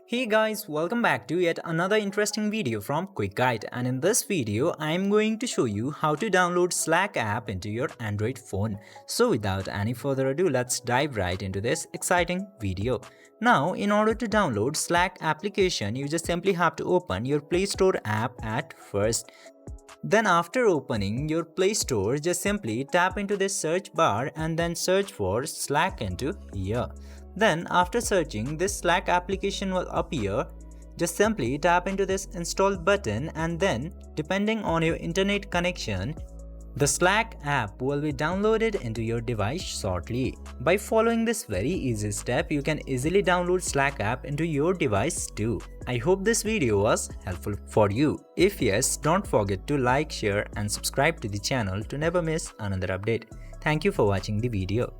Hey guys, welcome back to yet another interesting video from Quick Guide, and in this video I am going to show you how to download Slack app into your Android phone. So without any further ado, let's dive right into this exciting video. Now in order to download Slack application, you just simply have to open your Play Store app at first. Then after opening your Play Store, just simply tap into this search bar and then search for Slack into here. Then after searching, this Slack application will appear. Just simply tap into this install button and then, depending on your internet connection, the Slack app will be downloaded into your device shortly. By following this very easy step, you can easily download Slack app into your device too. I hope this video was helpful for you. If yes, don't forget to like, share and subscribe to the channel to never miss another update. Thank you for watching the video.